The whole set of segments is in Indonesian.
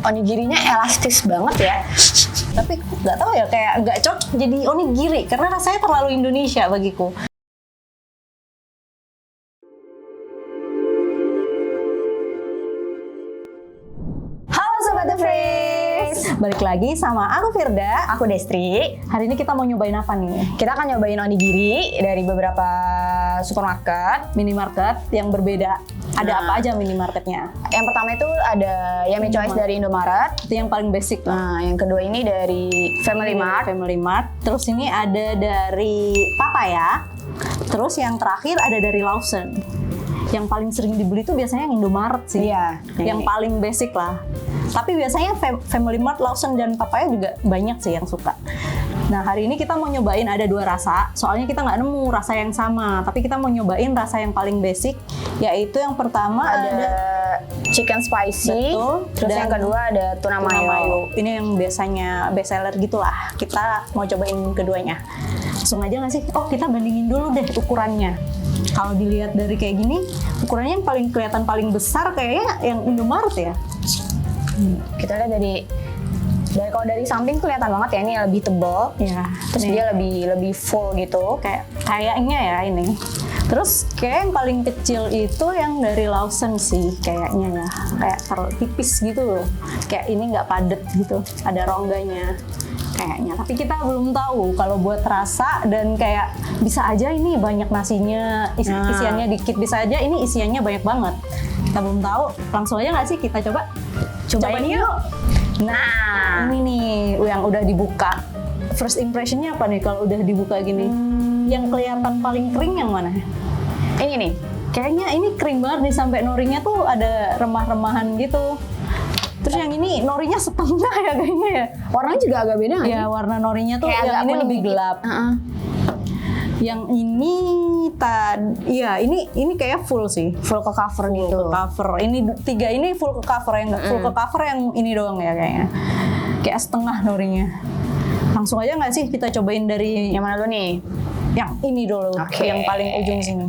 onigirinya elastis banget ya. Tapi nggak tahu ya, kayak nggak cocok jadi onigiri karena rasanya terlalu Indonesia bagiku. Halo Sobat The Freaks, Balik lagi sama aku Firda. aku Destri. Hari ini kita mau nyobain apa nih? Kita akan nyobain onigiri dari beberapa supermarket. Minimarket yang berbeda. Ada Nah. apa aja minimarketnya? Yang pertama itu ada Yummy Choice Indomaret. dari Indomaret. Itu yang paling basic lah. Nah, yang kedua ini dari Family Mart. Family Mart. Terus ini ada dari Papaya. Terus yang terakhir ada dari Lawson. Yang paling sering dibeli itu biasanya yang Indomaret sih. Iya, Yang ini. paling basic lah. Tapi biasanya Family Mart, Lawson, dan Papaya juga banyak sih yang suka. Nah, hari ini kita mau nyobain ada 2 rasa. Soalnya kita nggak nemu rasa yang sama. Tapi kita mau nyobain rasa yang paling basic. Yaitu yang pertama Ada chicken spicy. Betul. Terus Dan yang kedua ada tuna mayo. Ini yang biasanya best seller gitulah. Kita mau cobain keduanya. Langsung aja nggak sih? Oh, kita bandingin dulu deh ukurannya. Kalau dilihat dari kayak gini, ukurannya yang paling kelihatan paling besar kayaknya yang Indomaret ya. Kita lihat dari kalau dari samping kelihatan banget ya, ini lebih tebal. Ya. Terus dia lebih full gitu. Kayaknya ya ini. Terus kayak yang paling kecil itu yang dari Lawson sih kayaknya ya. Kayak terlalu tipis gitu loh. Kayak ini nggak padat gitu. Ada rongganya kayaknya. Tapi kita belum tahu kalau buat rasa, dan kayak bisa aja ini banyak nasinya, isiannya dikit, bisa aja ini isiannya banyak banget. Kita belum tahu. Langsung aja nggak sih kita coba? Cobain yuk. Nah, ini nih yang udah dibuka. First impressionnya apa nih kalau udah dibuka gini? Yang kelihatan paling kering yang mana? Ini nih. Kayaknya ini kering banget nih, sampai norinya tuh ada remah-remahan gitu. Terus yang ini norinya setengah ya kayaknya ya. Warnanya juga agak beda nggak Ya sih? warna norinya tuh Kayak yang agak ini kuning lebih dikit. gelap. Yang ini ini kayak full sih. Full ke cover Full gitu. ke cover. Ini 3 ini full ke cover, yang nggak full ke cover yang ini doang ya kayaknya. Kayak setengah norinya. Langsung aja nggak sih kita cobain dari Yang mana dulu nih? yang ini dulu, Oke. yang paling ujung sini.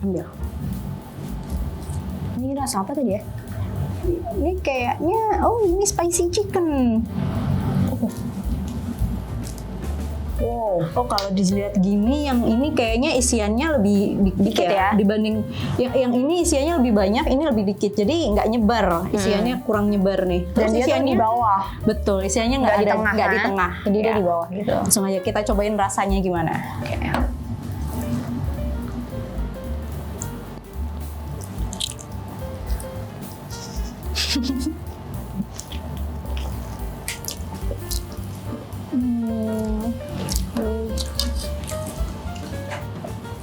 Ambil. Ini rasa apa tadi ya? Ini kayaknya, ini spicy chicken. Wow. Oh, kalau dilihat gini, yang ini kayaknya isiannya lebih dikit ya? dibanding yang ini isiannya lebih banyak, ini lebih dikit. Jadi nggak nyebar, isiannya kurang nyebar nih. Dan dia tuh di bawah. Betul, isiannya Nggak di ada, tengah, nggak di kan? tengah. Jadi dia Ya. di bawah gitu. Langsung aja kita cobain rasanya gimana. Oke.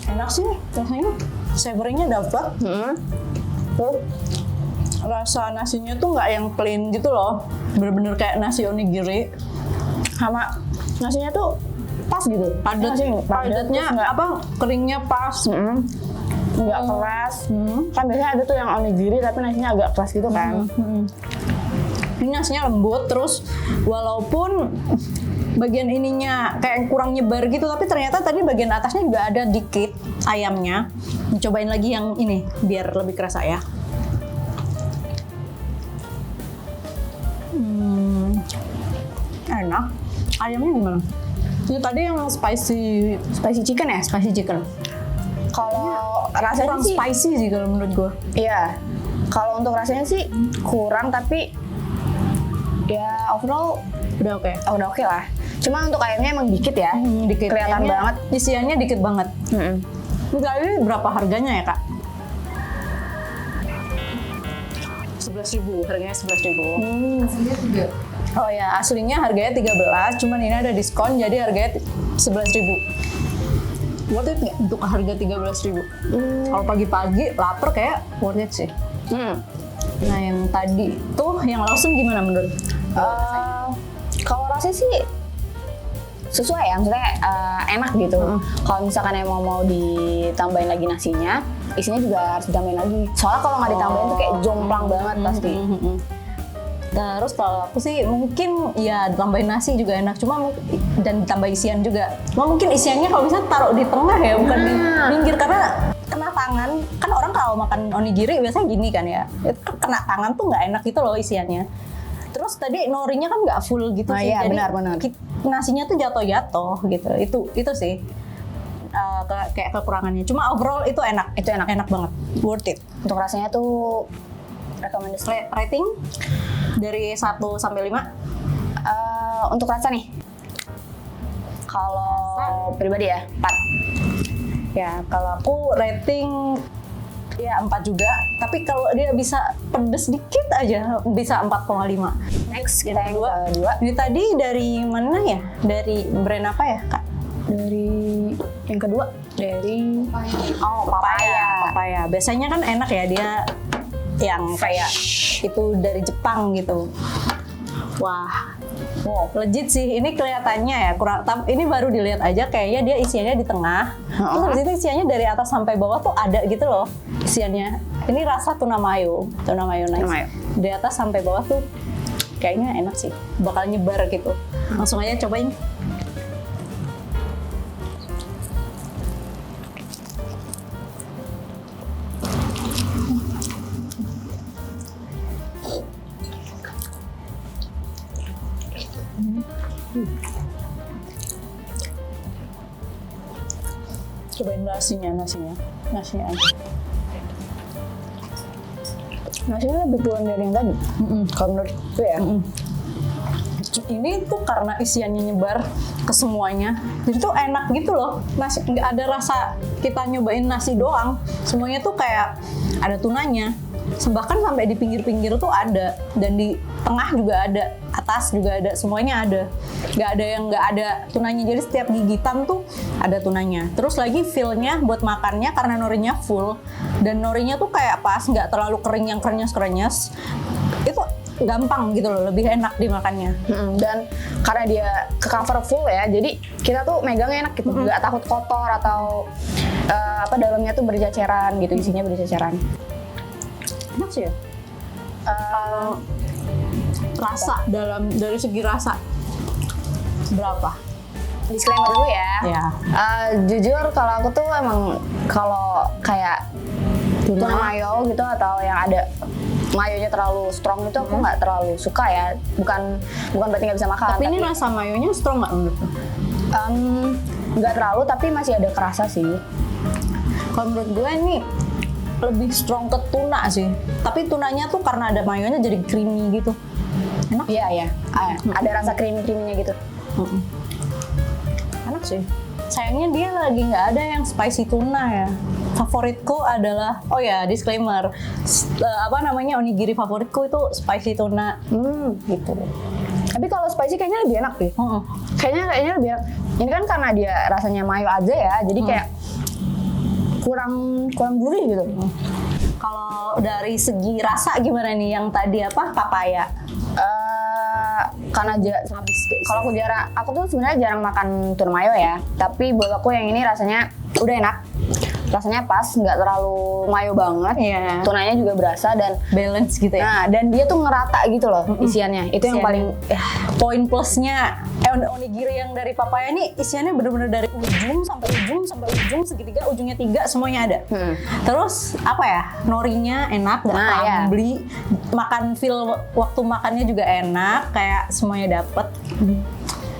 Enak sih rasanya, savory-nya dapat. Tuh, rasa nasinya tuh nggak yang plain gitu loh, bener-bener kayak nasi onigiri. Sama nasinya tuh pas gitu. Padatnya apa, keringnya pas. Nggak keras. Kan biasanya ada tuh yang onigiri tapi nasinya agak keras gitu kan. Ini nasinya lembut, terus walaupun bagian ininya kayak kurang nyebar gitu, tapi ternyata tadi bagian atasnya juga ada dikit ayamnya. Cobain lagi yang ini biar lebih kerasa ya. Enak. Ayamnya gimana? Ini tadi yang spicy chicken ya, spicy chicken. Kalau rasanya Kurang sih, spicy sih kalau menurut gue. iya. Kalau untuk rasanya sih kurang, tapi ya overall Udah oke. udah oke lah. Cuma untuk ayamnya emang dikit ya. Dikit. Kelihatan Ayamnya, banget. isiannya dikit banget. Ini berapa harganya ya kak? 11.000, harganya 11.000. Oh ya, aslinya harganya 13, cuman ini ada diskon jadi harganya 11.000. Worth it nggak untuk harga 13.000? Kalau pagi-pagi lapar kayak worth it sih. Nah yang tadi tuh, yang Lawson gimana menurut? Kalau rasanya sih sesuai ya, maksudnya enak gitu. Kalau misalkan emang mau ditambahin lagi nasinya, isinya juga harus ditambahin lagi. Soalnya kalau nggak ditambahin tuh kayak jomplang banget pasti. Terus kalau aku sih mungkin ya tambahin nasi juga enak, dan ditambah isian juga. Cuma mungkin isiannya kalau bisa taruh di tengah ya, bukan di pinggir, karena kena tangan. Kan orang kalau makan onigiri biasanya gini kan ya. Itu kena tangan tuh nggak enak gitu loh isiannya. Terus tadi norinya kan nggak full gitu sih. Iya, Jadi benar. nasinya tuh jatuh-jatuh gitu. Itu sih kayak kekurangannya. Cuma overall itu enak. Itu enak. Enak banget. Worth it. Untuk rasanya tuh rekomendasi. Rating dari 1 sampai 5. Untuk rasa nih, kalau pribadi ya 4. Ya, kalau aku rating ya 4 juga. Tapi kalau dia bisa pedes dikit aja bisa 4,5. Next kita yang kedua. Ini tadi dari mana ya? Dari brand apa ya, Kak? Dari yang kedua dari papaya. Biasanya kan enak ya dia yang kayak itu dari Jepang gitu. Wah, legit sih. Ini kelihatannya ya kurang. Ini baru dilihat aja kayaknya dia isiannya di tengah. Terus habis itu isiannya dari atas sampai bawah tuh ada gitu loh isiannya. Ini rasa tuna mayo nice. Dari atas sampai bawah tuh kayaknya enak sih. Bakal nyebar gitu. Langsung aja cobain. Cobain nasinya aja. Nasinya lebih kurang dari yang tadi. Kalau menurutku ya. Ini tuh karena isiannya nyebar ke semuanya, jadi tuh enak gitu loh. Nasi nggak ada rasa kita nyobain nasi doang. Semuanya tuh kayak ada tunanya. Bahkan sampai di pinggir-pinggir tuh ada, dan di tengah juga ada, atas juga ada, semuanya ada. Nggak ada yang nggak ada tunanya. Jadi setiap gigitan tuh ada tunanya. Terus lagi feel-nya buat makannya karena norinya full, dan norinya tuh kayak pas, nggak terlalu kering yang krenyes-krenyes. Itu gampang gitu loh, lebih enak dimakannya. Dan karena dia ke cover full ya, jadi kita tuh megangnya enak gitu, nggak takut kotor atau dalamnya tuh berceceran gitu, isinya berceceran. Enak sih ya. Rasa dari segi rasa berapa? Disclaimer dulu ya. Ya. Jujur kalau aku tuh emang kalau kayak tuna mayo gitu atau yang ada mayonya terlalu strong itu aku nggak terlalu suka ya. Bukan berarti nggak bisa makan. Tapi ini rasa mayonya strong nggak menurutku? Nggak terlalu, tapi masih ada kerasa sih. Kalau menurut gue ini lebih strong ke tuna sih. Tapi tunanya tuh karena ada mayonya jadi creamy gitu. Enak? Iya. Ada rasa creamy-creaminya gitu. Enak sih. Sayangnya dia lagi nggak ada yang spicy tuna ya. Favoritku adalah, oh ya disclaimer, onigiri favoritku itu spicy tuna. Gitu. Tapi kalau spicy kayaknya lebih enak deh. Kayaknya lebih enak. Ini kan karena dia rasanya mayo aja ya, jadi kayak kurang gurih gitu. Kalau dari segi rasa gimana nih yang tadi papaya? Karena kalau aku tuh sebenarnya jarang makan tuna mayo ya, tapi buat aku yang ini rasanya udah enak. Rasanya pas, nggak terlalu mayo banget. Iya. Tunanya juga berasa dan Balance gitu ya. Nah, dan dia tuh ngerata gitu loh isiannya. Itu yang paling poin plusnya onigiri yang dari papaya ini isiannya bener-bener dari ujung sampai ujung segitiga, ujungnya 3 semuanya ada. Terus norinya enak, nggak crumbly. Makan feel waktu makannya juga enak, kayak semuanya dapet.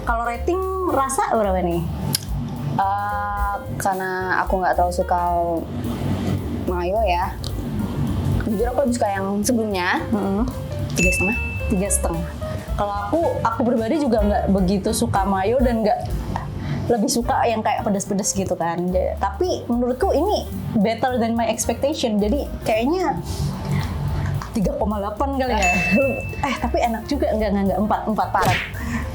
Kalau rating rasa berapa nih? Karena aku nggak terlalu suka mayo ya. Jujur aku lebih suka yang sebelumnya. 3,5. Kalau aku pribadi juga nggak begitu suka mayo dan nggak lebih suka yang kayak pedas-pedas gitu kan. Tapi menurutku ini better than my expectation. Jadi kayaknya 3,8 kali ya. Tapi enak juga, enggak 4 parah.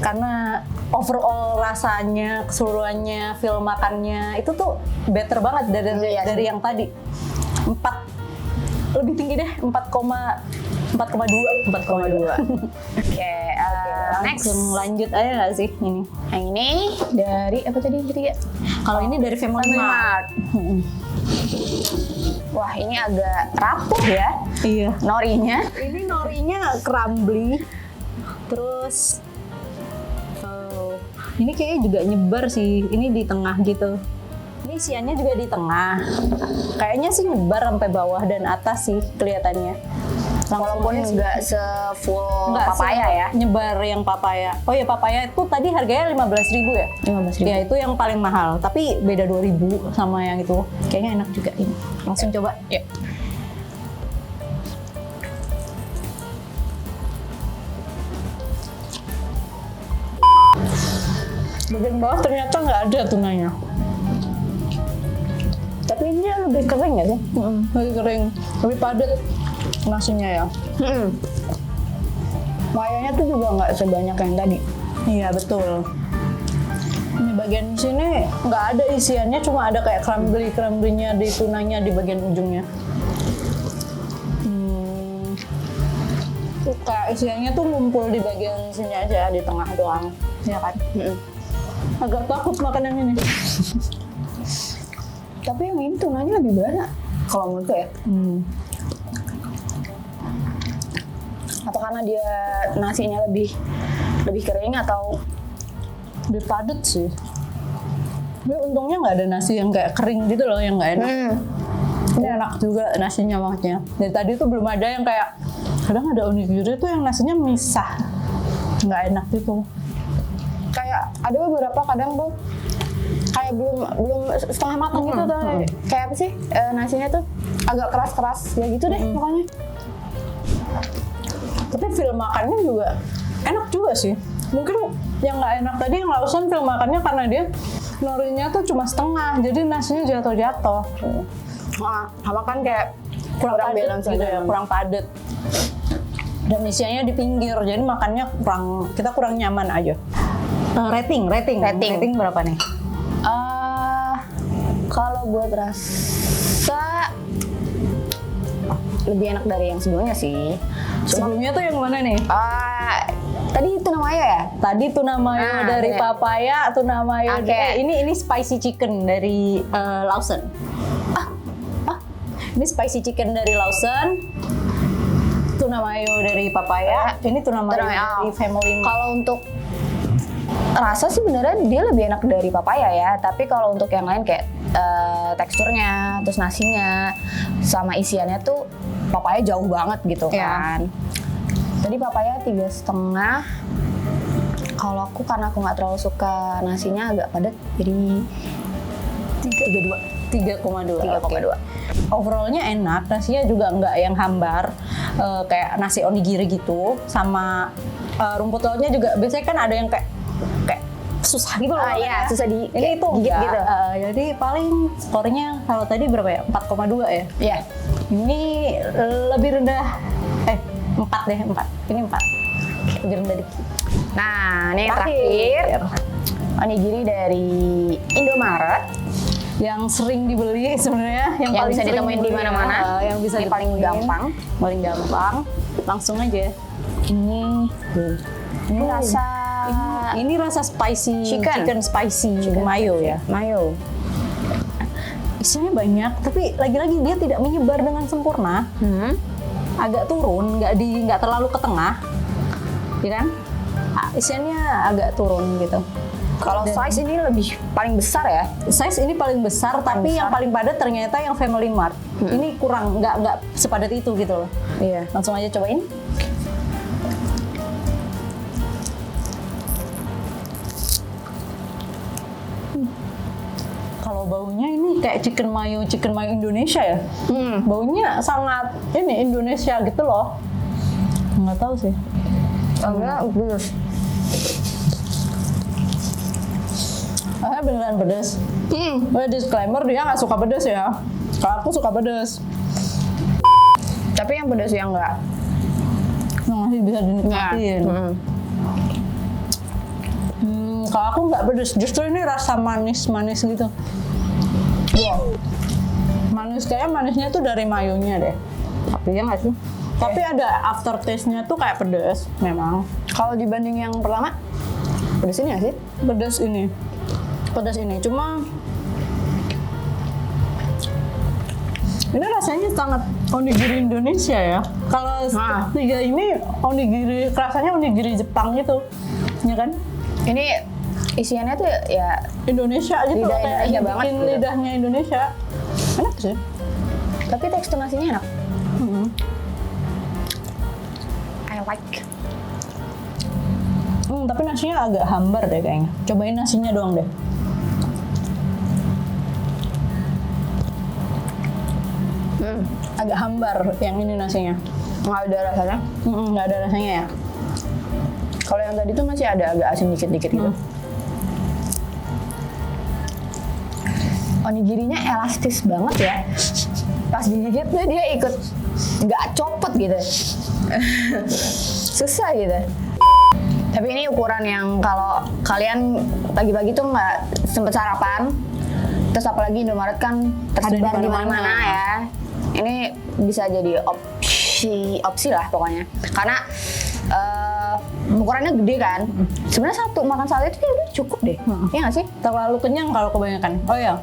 Karena overall rasanya, keseluruhannya, feel makannya itu tuh better banget dari yang tadi. 4 lebih tinggi deh, 4,2. Oke, next. Langsung lanjut aja nggak sih ini? Yang ini dari apa tadi yang ketiga? Kalau ini dari Family Mart. Wah, ini agak rapuh ya. Iya. Norinya. Ini norinya crumbly. Terus ini kayaknya juga nyebar sih. Ini di tengah gitu. Ini isiannya juga di tengah. Kayaknya sih nyebar sampai bawah dan atas sih kelihatannya. Walaupun nggak se-full Nggak papaya ya. nyebar yang papaya. Oh ya, papaya itu tadi harganya 15.000 ya? 15.000. Ya itu yang paling mahal, tapi beda 2.000 sama yang itu. Kayaknya enak juga ini. Langsung coba. Ya. Bagian bawah ternyata nggak ada tunanya. Tapi ini lebih kering nggak sih? Lebih kering, lebih padat nasinya ya. Mayonya tuh juga nggak sebanyak yang tadi. Iya betul. Ini bagian sini nggak ada isiannya, cuma ada kayak crumbly-crumbly-nya di tunanya di bagian ujungnya. Kayak isiannya tuh ngumpul di bagian sini aja, di tengah doang, ya kan? Agak takut makan yang ini. Tapi yang ini tunanya lebih banyak kalau menurutku ya. Atau karena dia nasinya lebih kering atau Lebih padat sih. Tapi untungnya nggak ada nasi yang kayak kering gitu loh, yang nggak enak. Ini enak juga nasinya maksudnya. Dari tadi tuh belum ada yang kayak, kadang ada onigiri tuh yang nasinya misah, nggak enak gitu. kayak ada beberapa kadang tuh kayak belum setengah matang gitu tuh. Kayak apa sih nasinya tuh agak keras-keras ya gitu deh pokoknya. Tapi feel makannya juga enak juga sih. Mungkin yang nggak enak tadi yang Lawson feel makannya karena dia norinya tuh cuma setengah, jadi nasinya jatuh-jatuh. Nah, sama kan kayak Kurang padat balance gitu aja. ya, kurang padat. Dan isiannya di pinggir, jadi makannya kita kurang nyaman aja. Rating berapa nih? Kalau buat rasa lebih enak dari yang sebelumnya sih. Sebelumnya tuh yang mana nih? Tadi tuna mayo ya? Tadi tuna mayo dari iya. papaya, tuna mayo. Oke. Ini spicy chicken dari Lawson. Ini spicy chicken dari Lawson. Tuna mayo dari papaya. Ini tuna mayo dari Family Mart. Kalau untuk rasa sih beneran dia lebih enak dari papaya ya. Tapi kalau untuk yang lain kayak teksturnya, terus nasinya, sama isiannya tuh papaya jauh banget gitu kan. Tadi papaya 3,5. Kalau aku karena aku nggak terlalu suka nasinya agak padat, jadi 3,2. Overallnya enak, nasinya juga nggak yang hambar, kayak nasi onigiri gitu, sama rumput lautnya juga biasanya kan ada yang kayak susah gitu loh. Iya, susah di Ini itu gigit gitu. Jadi paling skornya kalau tadi berapa ya? 4,2 ya? Iya. Ini lebih rendah, 4 deh, 4. Ini 4. Lebih rendah dikit. Nah, ini yang terakhir. Onigiri dari Indomaret. Yang sering dibeli sebenarnya, yang paling bisa sering ditemuin di dibeli, mana-mana. yang bisa Ini paling ditemuin. gampang. Paling gampang. Langsung aja. Ini rasa Ini rasa spicy Chicken spicy mayo ya. mayo. Isinya banyak, tapi lagi-lagi dia tidak menyebar dengan sempurna. Agak turun, nggak terlalu ke tengah, ya kan? Isiannya agak turun gitu. Kalau size ini lebih paling besar ya. Size ini paling besar, tapi yang paling padat ternyata yang Family Mart. Ini kurang, nggak sepadat itu gitu loh. Iya. Langsung aja cobain. Kalau baunya ini kayak chicken mayo Indonesia ya. Baunya sangat ini Indonesia gitu loh. Nggak tahu sih. Enggak, pedes. Beneran pedes. Disclaimer, dia nggak suka pedes ya. Kalau aku suka pedes. Tapi yang pedes yang enggak. Yang masih bisa dinikmatin. Kalau aku nggak pedes, justru ini rasa manis-manis gitu. Wow. Manis, kayak manisnya tuh dari mayonya deh. Tapi ya nggak sih? Tapi ada aftertaste-nya tuh kayak pedes, memang. Kalau dibanding yang pertama, pedes ini nggak sih? Pedas ini, cuma ini rasanya sangat onigiri Indonesia ya. Kalau tiga ini onigiri, rasanya onigiri Jepang gitu, ya kan? Ini Isiannya tuh ya Indonesia gitu, Lidah kayak Indonesia banget bikin gitu. lidahnya Indonesia. Enak sih. tapi tekstur nasinya enak. Mm-mm. I like. Tapi nasinya agak hambar deh kayaknya. Cobain nasinya doang deh. Agak hambar yang ini nasinya. Nggak ada rasanya. Nggak ada rasanya ya. Kalau yang tadi tuh masih ada agak asin dikit-dikit gitu. Onigirinya elastis banget ya. Pas digigit tuh dia ikut nggak copot gitu. Susah gitu. Tapi ini ukuran yang kalau kalian pagi-pagi tuh nggak sempet sarapan, terus apalagi Indomaret kan tersebar Ada di di mana-mana. mana-mana ya. Ini bisa jadi opsi lah pokoknya. Karena ukurannya gede kan. Sebenarnya satu makan sate itu udah cukup deh. Iya nggak sih? Terlalu kenyang kalau kebanyakan. Oh iya.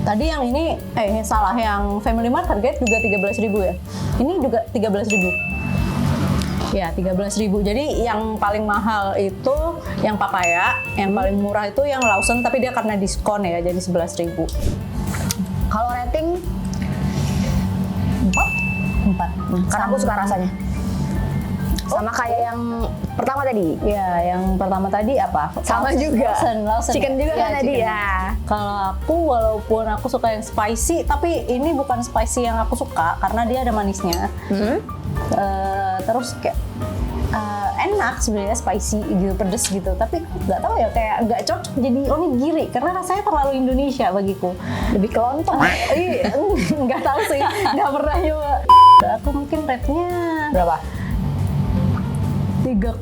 Tadi yang ini, salah, yang Family Mart harganya juga 13.000 ya. Ini juga 13.000. Ya, 13.000. Jadi yang paling mahal itu yang papaya, yang paling murah itu yang Lawson, tapi dia karena diskon ya, jadi 11.000. Kalau rating 4. karena aku suka rasanya. Sama kayak yang pertama tadi. Ya, yang pertama tadi apa? Sama juga. Lawson. Chicken juga kan tadi chicken. ya. Kalau aku, walaupun aku suka yang spicy, tapi ini bukan spicy yang aku suka karena dia ada manisnya. Terus kayak enak sebenarnya, spicy gitu, pedes gitu. Tapi nggak tahu ya, kayak nggak cocok jadi onigiri karena rasanya terlalu Indonesia bagiku. Lebih ke lontong. Iya, nggak tahu sih, nggak pernah nyoba. Aku mungkin rate-nya Berapa? 3,5,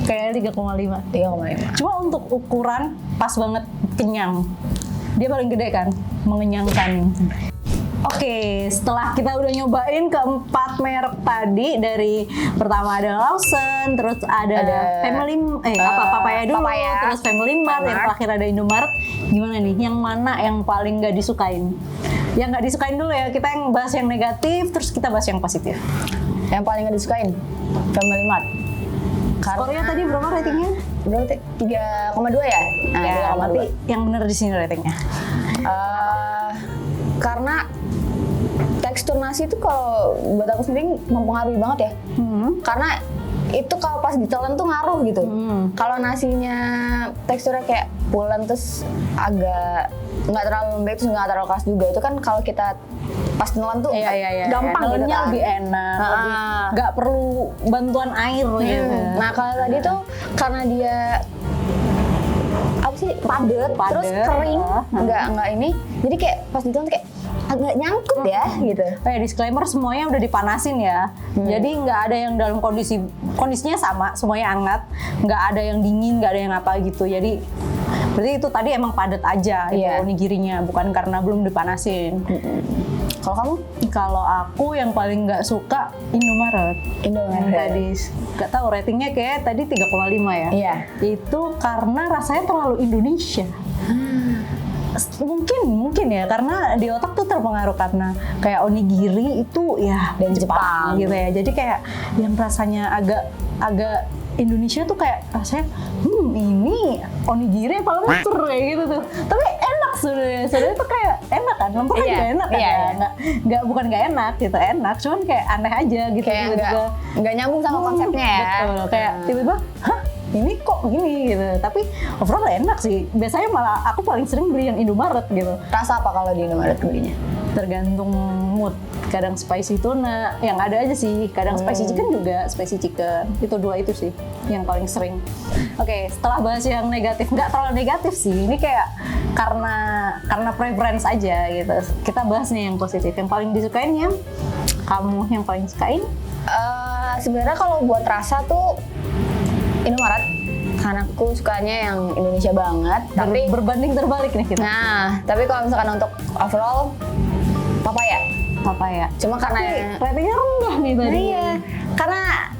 kayak 3,5. 3,5. Cuma untuk ukuran pas banget, kenyang. Dia paling gede kan, mengenyangkan. Oke, setelah kita udah nyobain keempat merek tadi, dari pertama ada Lawson, terus ada Papaya dulu, Papaya, terus Family Mart, yang terakhir ada Indomaret. Gimana nih, yang mana yang paling gak disukain? Yang gak disukain dulu ya, kita yang bahas yang negatif, terus kita bahas yang positif. Yang paling gak disukain Family Mart. Skornya tadi berapa ratingnya? Berarti 3,2 ya? Nah, Ya, 3,2. tapi yang bener di sini ratingnya. Karena tekstur nasi itu kalau buat aku sendiri mempengaruhi banget ya. Karena itu kalau pas ditelan tuh ngaruh gitu. Kalau nasinya teksturnya kayak pulen terus agak nggak terlalu lembek terus nggak terlalu keras juga, itu kan kalau kita pas nelan tuh gampang gitu Nelennya kan. lebih enak, nggak perlu bantuan air gitu. Nah kalau tadi tuh karena dia apa sih padet, terus kering, nggak ini, jadi kayak pas ditelan tuh kayak agak nyangkut ya gitu. Kayak disclaimer, semuanya udah dipanasin ya. Jadi nggak ada yang dalam kondisinya sama, semuanya hangat. Nggak ada yang dingin, nggak ada yang apa gitu. Jadi berarti itu tadi emang padat aja gitu onigirinya, bukan karena belum dipanasin. Kalau kamu? Kalau aku yang paling nggak suka Indomaret. Yang tadi nggak tahu ratingnya kayak tadi 3,5 ya. Iya. Itu karena rasanya terlalu Indonesia. Mungkin ya, karena di otak tuh terpengaruh karena kayak onigiri itu ya dari Jepang gitu ya. Jadi kayak yang rasanya agak Indonesia tuh kayak rasanya ini onigiri apa lemper kayak gitu tuh. Tapi enak sebenarnya tuh kayak enak kan, lemper kan juga enak kan. Nggak bukan nggak enak gitu, enak, cuman kayak aneh aja gitu. Kayak nggak nyambung sama konsepnya ya. Betul, kayak tiba-tiba hah, ini kok gini gitu. Tapi overall enak sih. Biasanya malah aku paling sering beli yang Indomaret gitu. Rasa apa kalau di Indomaret belinya? Tergantung mood. Kadang spicy tuna, yang ada aja sih. Kadang spicy chicken juga, spicy chicken. Itu dua itu sih yang paling sering. Oke, setelah bahas yang negatif, nggak terlalu negatif sih. Ini kayak karena preference aja gitu. Kita bahas nih yang positif. Yang paling disukain yang kamu yang paling sukain? Sebenarnya kalau buat rasa tuh Indomaret, karena aku sukanya yang Indonesia banget. Tapi berbanding terbalik nih kita. Nah, tapi kalau misalkan untuk overall papaya. Cuma karena ratingnya rendah nih tadi. Iya, karena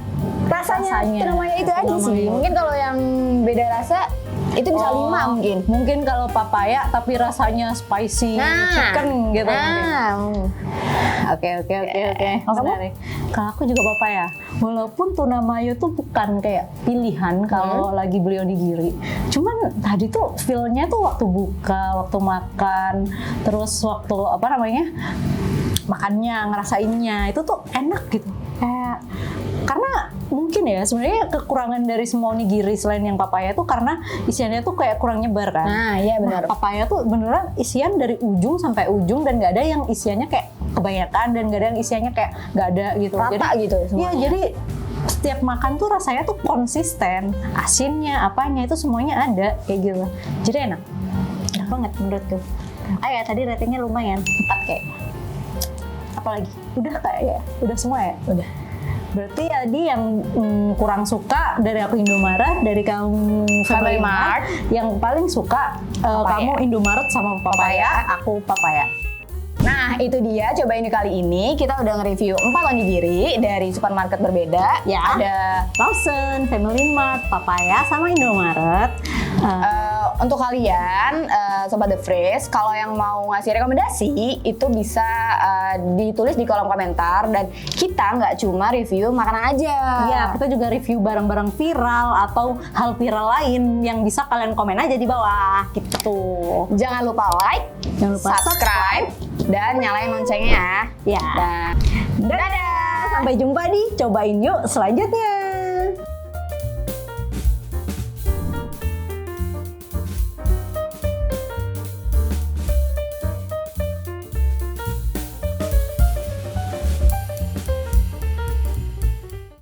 rasanya namanya itu aja sih. Mungkin kalau yang beda rasa itu bisa 5 mungkin. Mungkin kalau papaya tapi rasanya spicy chicken gitu. Nah. Oke. Kalau kamu? Menarik. Kalau aku juga papaya. Walaupun tuna mayo tuh bukan kayak pilihan kalau lagi beli onigiri. Cuman tadi tuh feel-nya tuh waktu buka, waktu makan, terus waktu makannya, ngerasainnya itu tuh enak gitu. Karena mungkin ya sebenarnya kekurangan dari semua onigiri selain yang papaya tuh karena isiannya tuh kayak kurang nyebar kan. Nah, iya benar. Papaya tuh beneran isian dari ujung sampai ujung dan nggak ada yang isiannya kayak kebanyakan dan nggak ada yang isiannya kayak nggak ada gitu. Rata gitu Iya, semuanya. jadi setiap makan tuh rasanya tuh konsisten, asinnya, apanya itu semuanya ada kayak gitu. Jadi enak banget menurutku. Ya tadi ratingnya lumayan 4 kayak. Apalagi? Udah kayak ya? Udah semua ya? Udah. Berarti tadi yang kurang suka dari aku Indomaret, dari kamu Family Mart, yang paling suka kamu Indomaret sama papaya, aku papaya. Nah, itu dia cobain kali ini. Kita udah nge-review 4 onigiri dari supermarket berbeda. Ya. Ada Lawson, Family Mart, papaya, sama Indomaret. untuk kalian Sobat The Fresh, kalau yang mau ngasih rekomendasi itu bisa ditulis di kolom komentar, dan kita nggak cuma review makanan aja. Iya, kita juga review barang-barang viral atau hal viral lain yang bisa kalian komen aja di bawah gitu. Jangan lupa like, Jangan lupa subscribe, dan nyalain loncengnya ya. Ya. Dadah. Sampai jumpa di Cobain Yuk selanjutnya.